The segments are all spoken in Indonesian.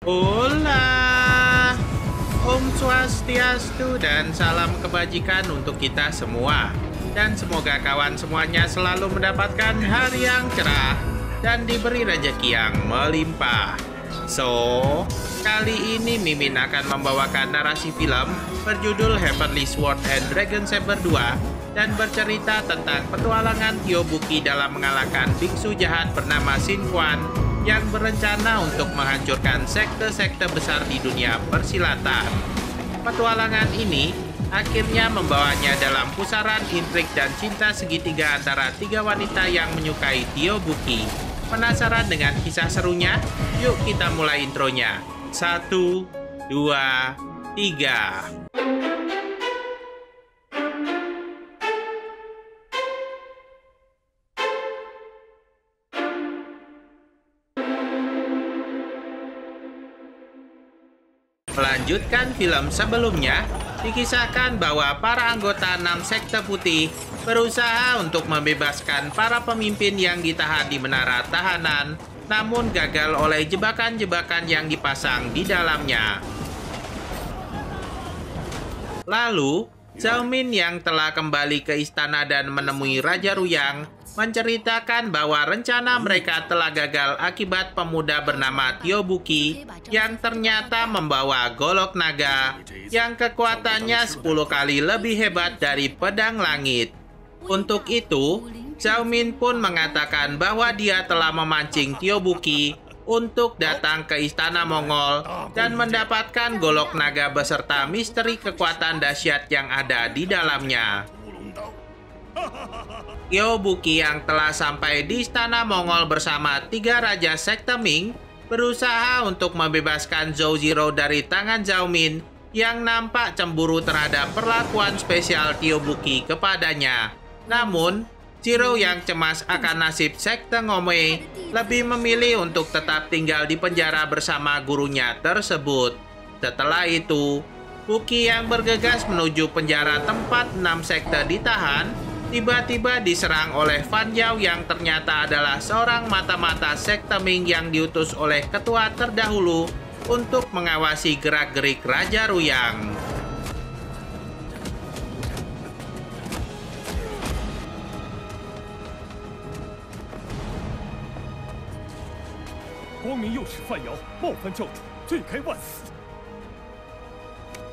Hola, Om Swastiastu dan salam kebajikan untuk kita semua. Dan semoga kawan semuanya selalu mendapatkan hari yang cerah dan diberi rezeki yang melimpah. So, kali ini Mimin akan membawakan narasi film berjudul Heavenly Sword and Dragon Saber 2 dan bercerita tentang petualangan Tyobuki dalam mengalahkan biksu jahat bernama Shin Quan yang berencana untuk menghancurkan sekte-sekte besar di dunia persilatan. Petualangan ini akhirnya membawanya dalam pusaran intrik dan cinta segitiga antara tiga wanita yang menyukai Tyobuki. Penasaran dengan kisah serunya? Yuk kita mulai intronya. 1, 2, 3. Melanjutkan film sebelumnya, dikisahkan bahwa para anggota 6 sekte putih berusaha untuk membebaskan para pemimpin yang ditahan di menara tahanan, namun gagal oleh jebakan-jebakan yang dipasang di dalamnya. Lalu, Zhao Min yang telah kembali ke istana dan menemui Raja Ruyang menceritakan bahwa rencana mereka telah gagal akibat pemuda bernama Tyobuki yang ternyata membawa golok naga yang kekuatannya 10 kali lebih hebat dari pedang langit. Untuk itu, Zhao Min pun mengatakan bahwa dia telah memancing Tyobuki untuk datang ke istana Mongol dan mendapatkan golok naga beserta misteri kekuatan dahsyat yang ada di dalamnya. Tyobuki yang telah sampai di istana Mongol bersama tiga raja sekte Ming berusaha untuk membebaskan Zhou Ziro dari tangan Zhao Min yang nampak cemburu terhadap perlakuan spesial Tyobuki kepadanya. Namun, Ziro yang cemas akan nasib sekte Ngome lebih memilih untuk tetap tinggal di penjara bersama gurunya tersebut. Setelah itu, Buki yang bergegas menuju penjara tempat 6 sekte ditahan tiba-tiba diserang oleh Fan Yao yang ternyata adalah seorang mata-mata sekte Ming yang diutus oleh ketua terdahulu untuk mengawasi gerak-gerik Raja Ruyang.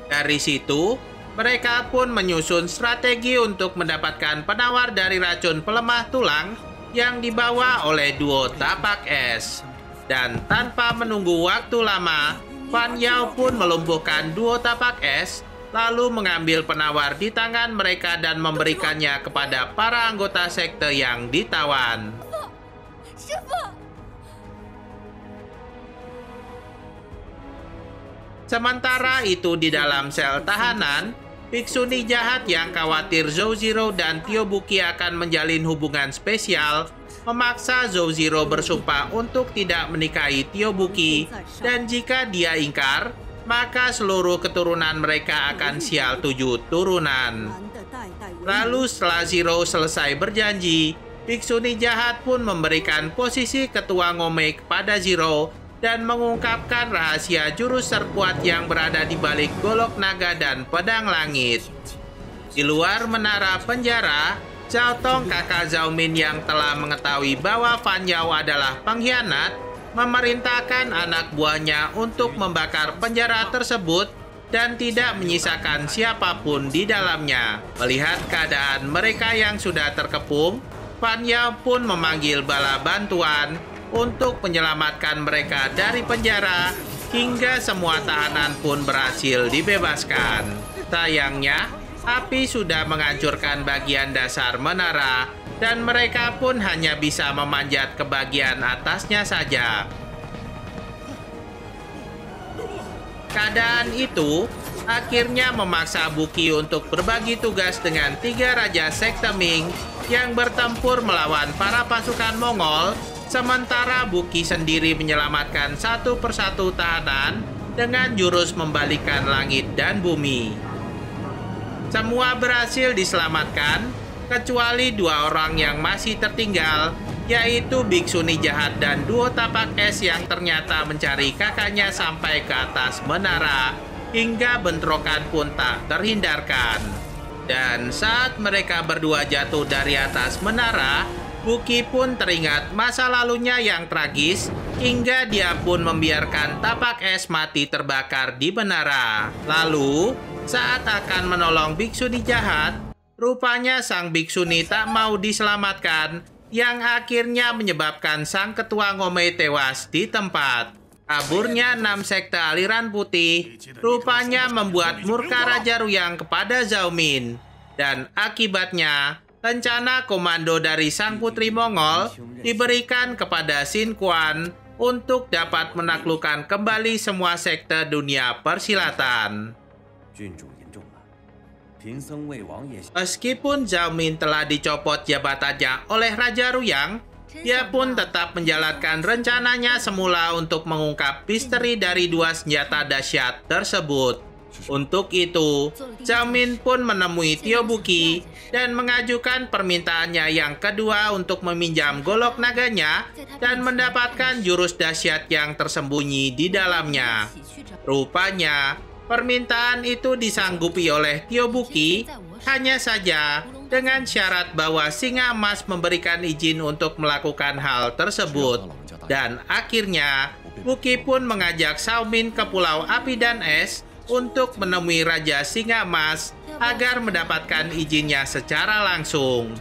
Dari situ, mereka pun menyusun strategi untuk mendapatkan penawar dari racun pelemah tulang yang dibawa oleh duo tapak es. Dan tanpa menunggu waktu lama, Fan Yao pun melumpuhkan duo tapak es, lalu mengambil penawar di tangan mereka dan memberikannya kepada para anggota sekte yang ditawan. Sementara itu di dalam sel tahanan, biksuni jahat yang khawatir Zhou Ziro dan Tyobuki akan menjalin hubungan spesial memaksa Zhou Ziro bersumpah untuk tidak menikahi Tyobuki, dan jika dia ingkar, maka seluruh keturunan mereka akan sial 7 turunan. Lalu setelah Ziro selesai berjanji, biksuni jahat pun memberikan posisi ketua Ngome kepada Ziro dan mengungkapkan rahasia jurus terkuat yang berada di balik golok naga dan pedang langit. Di luar menara penjara, Zhao Tong, kakak Zhao Min yang telah mengetahui bahwa Fan Yao adalah pengkhianat, memerintahkan anak buahnya untuk membakar penjara tersebut dan tidak menyisakan siapapun di dalamnya. Melihat keadaan mereka yang sudah terkepung, Fan Yao pun memanggil bala bantuan untuk menyelamatkan mereka dari penjara hingga semua tahanan pun berhasil dibebaskan. Sayangnya, api sudah menghancurkan bagian dasar menara dan mereka pun hanya bisa memanjat ke bagian atasnya saja. Keadaan itu akhirnya memaksa Buki untuk berbagi tugas dengan tiga raja sekte Ming yang bertempur melawan para pasukan Mongol. Sementara Buki sendiri menyelamatkan satu persatu tahanan dengan jurus membalikan langit dan bumi. Semua berhasil diselamatkan kecuali dua orang yang masih tertinggal, yaitu Biksuni jahat dan duo tapak es yang ternyata mencari kakaknya sampai ke atas menara, hingga bentrokan pun tak terhindarkan. Dan saat mereka berdua jatuh dari atas menara, Buki pun teringat masa lalunya yang tragis, hingga dia pun membiarkan tapak es mati terbakar di menara. Lalu, saat akan menolong Biksuni jahat, rupanya sang Biksuni tak mau diselamatkan, yang akhirnya menyebabkan sang ketua Ngomei tewas di tempat. Kaburnya 6 sekte aliran putih rupanya membuat murka Raja Ruyang kepada Zhao Min. Dan akibatnya, rencana komando dari sang putri Mongol diberikan kepada Xin Quan untuk dapat menaklukkan kembali semua sekte dunia persilatan. Meskipun Zhao Min telah dicopot jabatannya oleh Raja Ruyang, dia pun tetap menjalankan rencananya semula untuk mengungkap misteri dari dua senjata dahsyat tersebut. Untuk itu, Zhao Min pun menemui Tio Buki dan mengajukan permintaannya yang kedua untuk meminjam golok naganya dan mendapatkan jurus dahsyat yang tersembunyi di dalamnya. Rupanya, permintaan itu disanggupi oleh Tio Buki, hanya saja dengan syarat bahwa Singa Emas memberikan izin untuk melakukan hal tersebut. Dan akhirnya, Buki pun mengajak Zhao Min ke Pulau Api dan Es untuk menemui Raja Singa Emas agar mendapatkan izinnya secara langsung.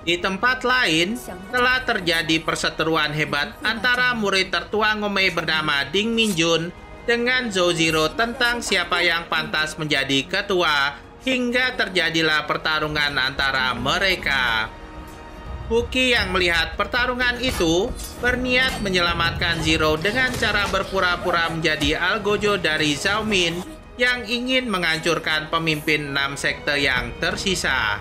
Di tempat lain, telah terjadi perseteruan hebat antara murid tertua Ngomei bernama Ding Minjun dengan Zhou Ziro tentang siapa yang pantas menjadi ketua, hingga terjadilah pertarungan antara mereka. Buki yang melihat pertarungan itu berniat menyelamatkan Ziro dengan cara berpura-pura menjadi algojo dari Zhao Min yang ingin menghancurkan pemimpin 6 sekte yang tersisa.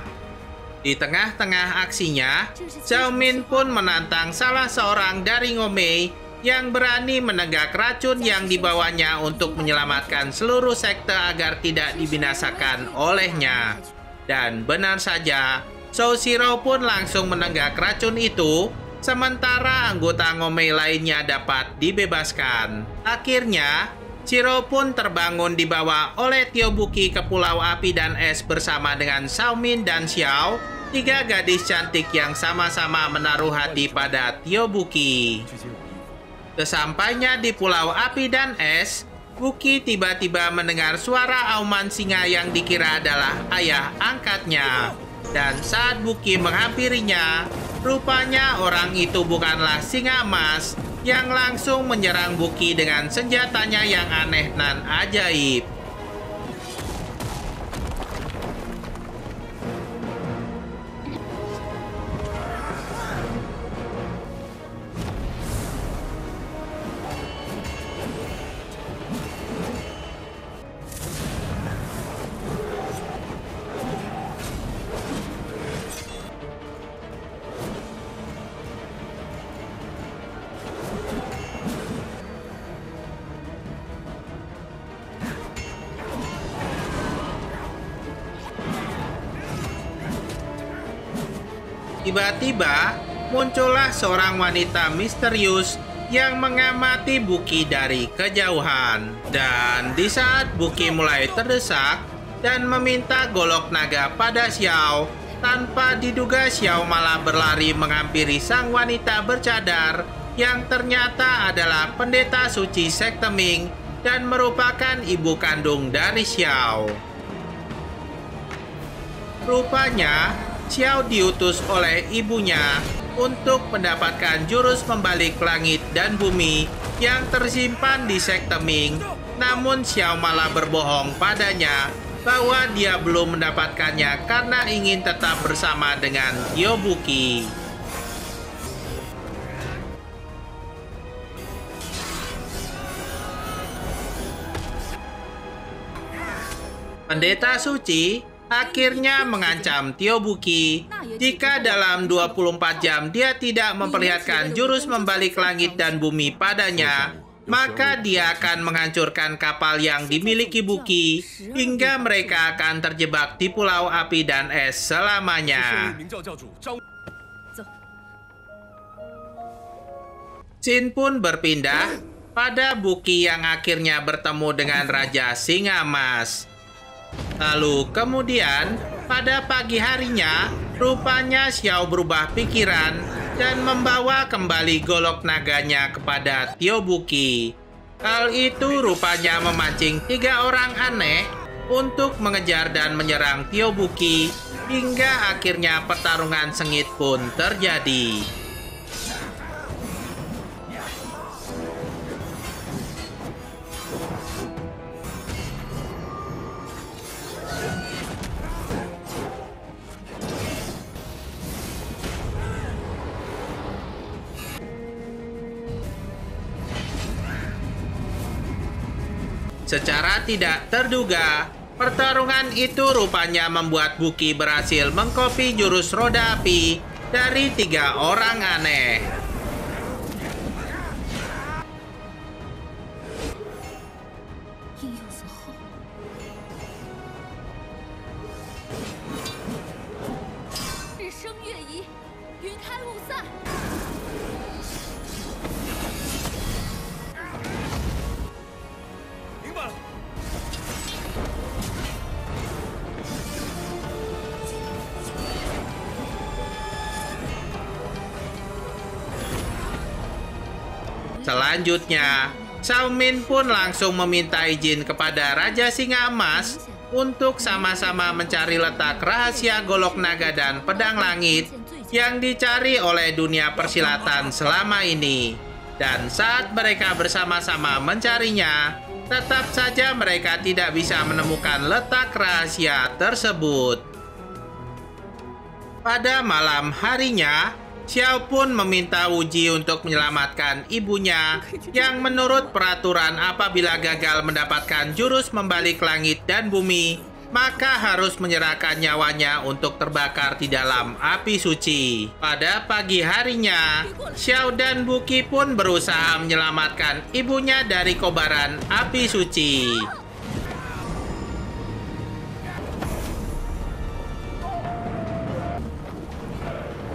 Di tengah-tengah aksinya, Zhao Min pun menantang salah seorang dari Ngomei yang berani menenggak racun yang dibawanya untuk menyelamatkan seluruh sekte agar tidak dibinasakan olehnya. Dan benar saja, Zhou Ziro pun langsung menenggak racun itu, sementara anggota Ngomei lainnya dapat dibebaskan. Akhirnya, Ziro pun terbangun dibawa oleh Tio Buki ke Pulau Api dan Es bersama dengan Zhao Min dan Xiao, 3 gadis cantik yang sama-sama menaruh hati pada Tio Buki. Sesampainya di Pulau Api dan Es, Buki tiba-tiba mendengar suara auman singa yang dikira adalah ayah angkatnya. Dan saat Buki menghampirinya, rupanya orang itu bukanlah Singa Emas yang langsung menyerang Buki dengan senjatanya yang aneh dan ajaib. Tiba-tiba, muncullah seorang wanita misterius yang mengamati Buki dari kejauhan. Dan di saat Buki mulai terdesak dan meminta golok naga pada Xiao, tanpa diduga Xiao malah berlari menghampiri sang wanita bercadar yang ternyata adalah pendeta suci sekte Ming dan merupakan ibu kandung dari Xiao. Rupanya, Xiao diutus oleh ibunya untuk mendapatkan jurus membalik langit dan bumi yang tersimpan di sekte Ming. Namun Xiao malah berbohong padanya bahwa dia belum mendapatkannya karena ingin tetap bersama dengan Tio Buki. Pendeta suci akhirnya mengancam Tio Buki jika dalam 24 jam dia tidak memperlihatkan jurus membalik langit dan bumi padanya, maka dia akan menghancurkan kapal yang dimiliki Buki hingga mereka akan terjebak di pulau api dan es selamanya. Jin pun berpindah pada Buki yang akhirnya bertemu dengan Raja Singa Emas. Lalu kemudian pada pagi harinya, rupanya Xiao berubah pikiran dan membawa kembali golok naganya kepada Tio Buki. Hal itu rupanya memancing 3 orang aneh untuk mengejar dan menyerang Tio Buki hingga akhirnya pertarungan sengit pun terjadi. Secara tidak terduga, pertarungan itu rupanya membuat Buki berhasil mengkopi jurus roda api dari 3 orang aneh. Selanjutnya, Xiaomin pun langsung meminta izin kepada Raja Singa Emas untuk sama-sama mencari letak rahasia golok naga dan pedang langit yang dicari oleh dunia persilatan selama ini. Dan saat mereka bersama-sama mencarinya, tetap saja mereka tidak bisa menemukan letak rahasia tersebut. Pada malam harinya, Xiao pun meminta Wuji untuk menyelamatkan ibunya yang menurut peraturan apabila gagal mendapatkan jurus membalik langit dan bumi, maka harus menyerahkan nyawanya untuk terbakar di dalam api suci. Pada pagi harinya, Xiao dan Buki pun berusaha menyelamatkan ibunya dari kobaran api suci.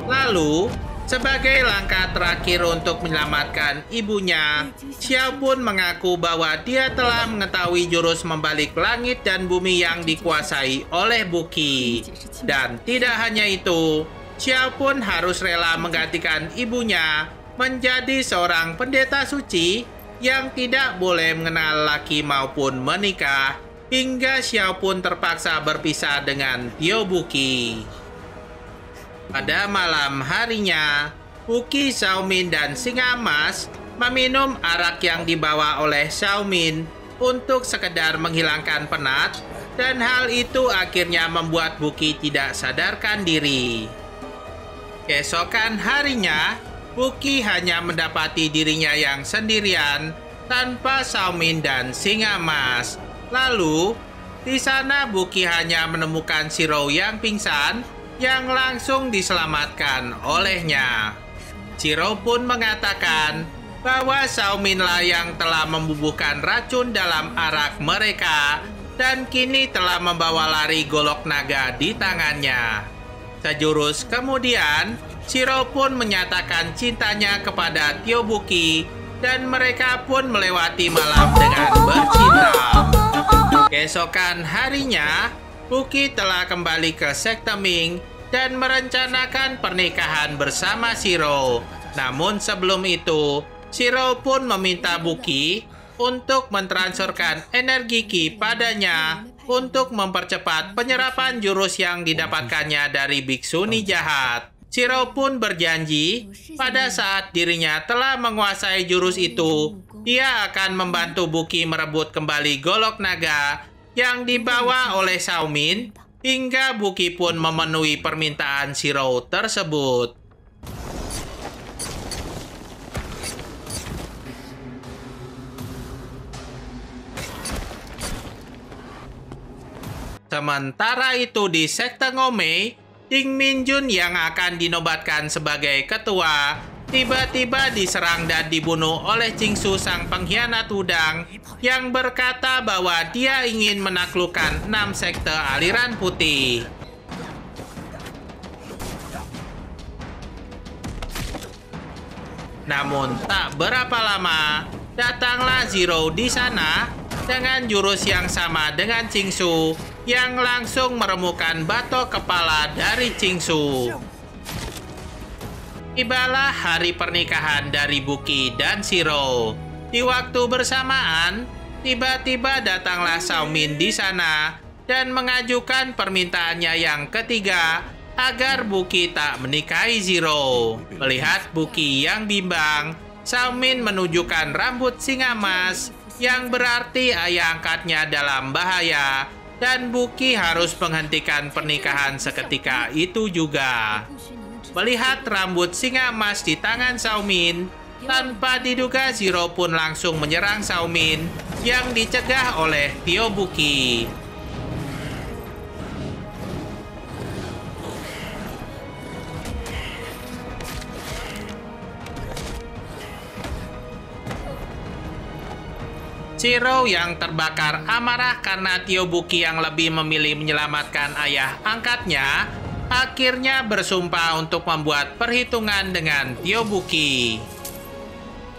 Lalu, sebagai langkah terakhir untuk menyelamatkan ibunya, Xiao pun mengaku bahwa dia telah mengetahui jurus membalik langit dan bumi yang dikuasai oleh Buki. Dan tidak hanya itu, Xiao pun harus rela menggantikan ibunya menjadi seorang pendeta suci yang tidak boleh mengenal laki maupun menikah, hingga Xiao pun terpaksa berpisah dengan Tio Buki. Pada malam harinya, Buki, Xiaomin, dan Singa Emas meminum arak yang dibawa oleh Xiaomin untuk sekedar menghilangkan penat, dan hal itu akhirnya membuat Buki tidak sadarkan diri. Keesokan harinya, Buki hanya mendapati dirinya yang sendirian tanpa Xiaomin dan Singa Emas. Lalu, di sana Buki hanya menemukan Shiro yang pingsan yang langsung diselamatkan olehnya. Shiro pun mengatakan bahwa Xiaomin lah yang telah membubuhkan racun dalam arak mereka dan kini telah membawa lari golok naga di tangannya. Sejurus kemudian, Shiro pun menyatakan cintanya kepada Tio Buki dan mereka pun melewati malam dengan bercinta. Keesokan harinya, Buki telah kembali ke sekte Ming dan merencanakan pernikahan bersama Shiro. Namun sebelum itu, Shiro pun meminta Buki untuk mentransferkan energi Ki padanya untuk mempercepat penyerapan jurus yang didapatkannya dari Biksuni Jahat. Shiro pun berjanji pada saat dirinya telah menguasai jurus itu, dia akan membantu Buki merebut kembali golok naga yang dibawa oleh Xiaomin, hingga Buki pun memenuhi permintaan Shiro tersebut. Sementara itu di sekte Ngomei, Ding Minjun yang akan dinobatkan sebagai ketua tiba-tiba diserang dan dibunuh oleh Qingsu sang pengkhianat udang yang berkata bahwa dia ingin menaklukkan 6 sekte aliran putih. Namun tak berapa lama, datanglah Zero di sana dengan jurus yang sama dengan Qingsu yang langsung meremukkan batok kepala dari Qingsu. Tibalah hari pernikahan dari Buki dan Zero. Di waktu bersamaan, tiba-tiba datanglah Xiaomin di sana dan mengajukan permintaannya yang ketiga agar Buki tak menikahi Zero. Melihat Buki yang bimbang, Xiaomin menunjukkan rambut singa emas yang berarti ayah angkatnya dalam bahaya dan Buki harus menghentikan pernikahan seketika itu juga. Melihat rambut singa emas di tangan Xiaomin, tanpa diduga Zero pun langsung menyerang Xiaomin yang dicegah oleh Tio Buki. Zero yang terbakar amarah karena Tio Buki yang lebih memilih menyelamatkan ayah angkatnya, akhirnya bersumpah untuk membuat perhitungan dengan Tio Buki.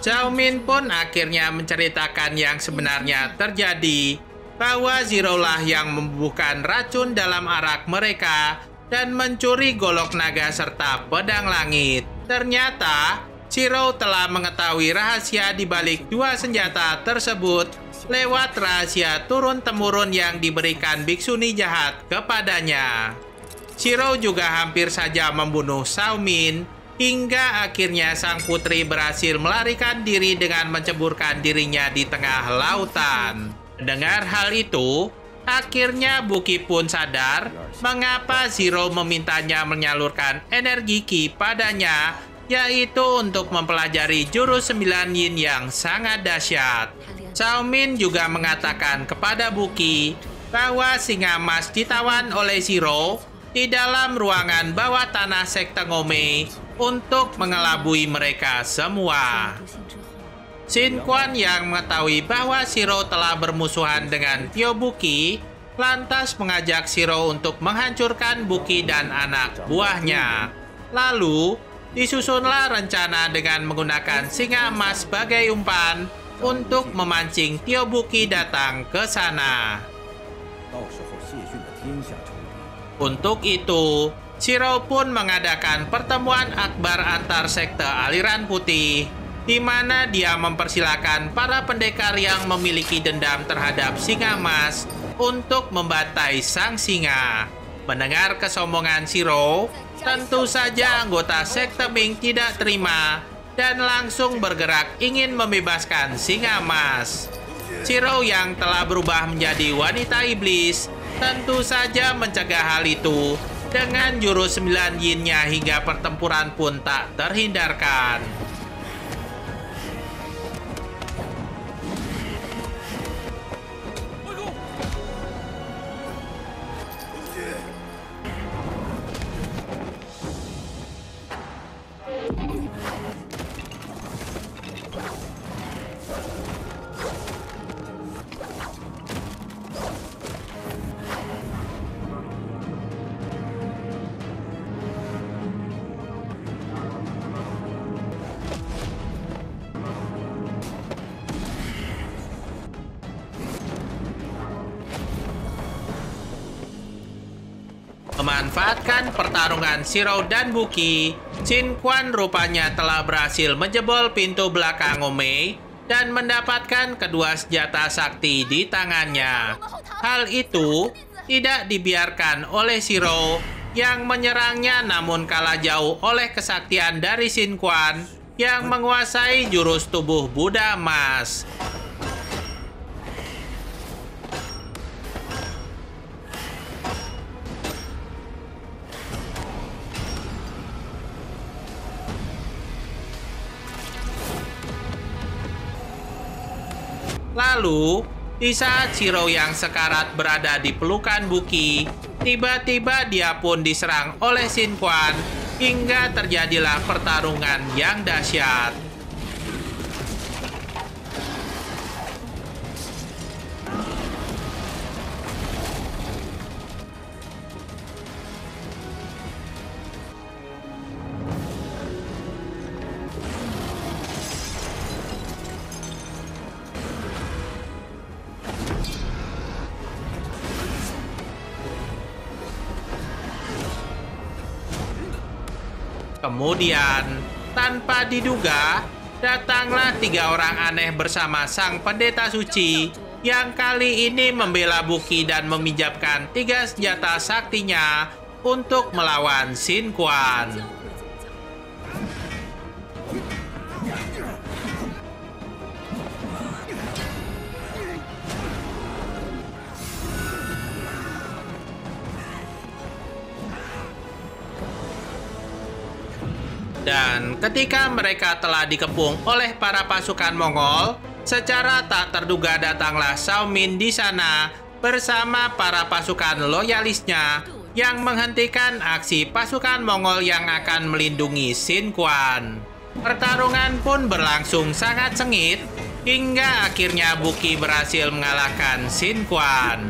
Xiaomin pun akhirnya menceritakan yang sebenarnya terjadi, bahwa Zero lah yang membubuhkan racun dalam arak mereka dan mencuri golok naga serta pedang langit. Ternyata, Zero telah mengetahui rahasia di balik dua senjata tersebut lewat rahasia turun-temurun yang diberikan biksuni jahat kepadanya. Zero juga hampir saja membunuh Xiaomin, hingga akhirnya sang putri berhasil melarikan diri dengan menceburkan dirinya di tengah lautan. Mendengar hal itu, akhirnya Buki pun sadar mengapa Zero memintanya menyalurkan energi Ki padanya, yaitu untuk mempelajari jurus 9 Yin yang sangat dahsyat. Xiaomin juga mengatakan kepada Buki bahwa singa emas ditawan oleh Zero di dalam ruangan bawah tanah sekte Ngome untuk mengelabui mereka semua. Xin Quan yang mengetahui bahwa Zero telah bermusuhan dengan Tio Buki, lantas mengajak Zero untuk menghancurkan Buki dan anak buahnya. Lalu, disusunlah rencana dengan menggunakan singa emas sebagai umpan untuk memancing Tio Buki datang ke sana. Untuk itu, Zero pun mengadakan pertemuan akbar antar sekte aliran putih, di mana dia mempersilahkan para pendekar yang memiliki dendam terhadap singa emas untuk membantai sang singa. Mendengar kesombongan Zero, tentu saja anggota sekte Ming tidak terima dan langsung bergerak ingin membebaskan singa emas. Zero yang telah berubah menjadi wanita iblis tentu saja mencegah hal itu dengan jurus 9 Yin-nya hingga pertempuran pun tak terhindarkan. Memanfaatkan pertarungan Zero dan Buki, Xin Quan rupanya telah berhasil menjebol pintu belakang Ngome dan mendapatkan kedua senjata sakti di tangannya. Hal itu tidak dibiarkan oleh Zero yang menyerangnya, namun kalah jauh oleh kesaktian dari Xin Quan yang menguasai jurus tubuh Buddha emas. Lalu, di saat Zero yang sekarat berada di pelukan Buki, tiba-tiba dia pun diserang oleh Xin Quan hingga terjadilah pertarungan yang dahsyat. Kemudian, tanpa diduga, datanglah 3 orang aneh bersama sang pendeta suci yang kali ini membela Buki dan meminjamkan 3 senjata saktinya untuk melawan Xin Quan. Dan ketika mereka telah dikepung oleh para pasukan Mongol, secara tak terduga datanglah Zhao Min di sana bersama para pasukan loyalisnya yang menghentikan aksi pasukan Mongol yang akan melindungi Xin Quan. Pertarungan pun berlangsung sangat sengit hingga akhirnya Buki berhasil mengalahkan Xin Quan.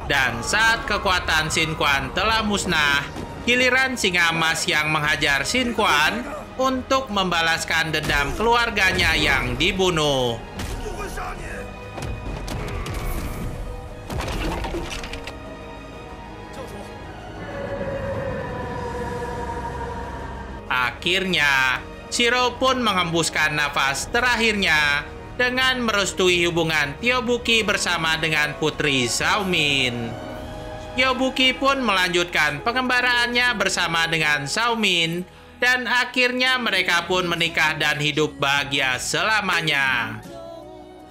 Dan saat kekuatan Xin Quan telah musnah, giliran singa emas yang menghajar Xin Quan untuk membalaskan dendam keluarganya yang dibunuh. Akhirnya, Shiro pun menghembuskan nafas terakhirnya dengan merestui hubungan Tiobuki bersama dengan putri Zhao Min. Tiobuki pun melanjutkan pengembaraannya bersama dengan Zhao Min, dan akhirnya mereka pun menikah dan hidup bahagia selamanya.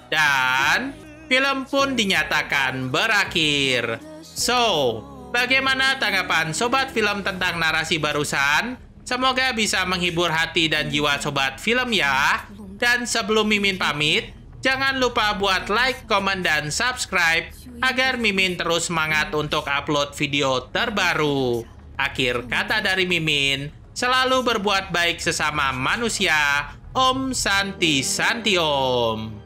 Dan film pun dinyatakan berakhir. So, bagaimana tanggapan sobat film tentang narasi barusan? Semoga bisa menghibur hati dan jiwa sobat film ya. Dan sebelum Mimin pamit, jangan lupa buat like, komen, dan subscribe agar Mimin terus semangat untuk upload video terbaru. Akhir kata dari Mimin, selalu berbuat baik sesama manusia. Om Santi Santi Om.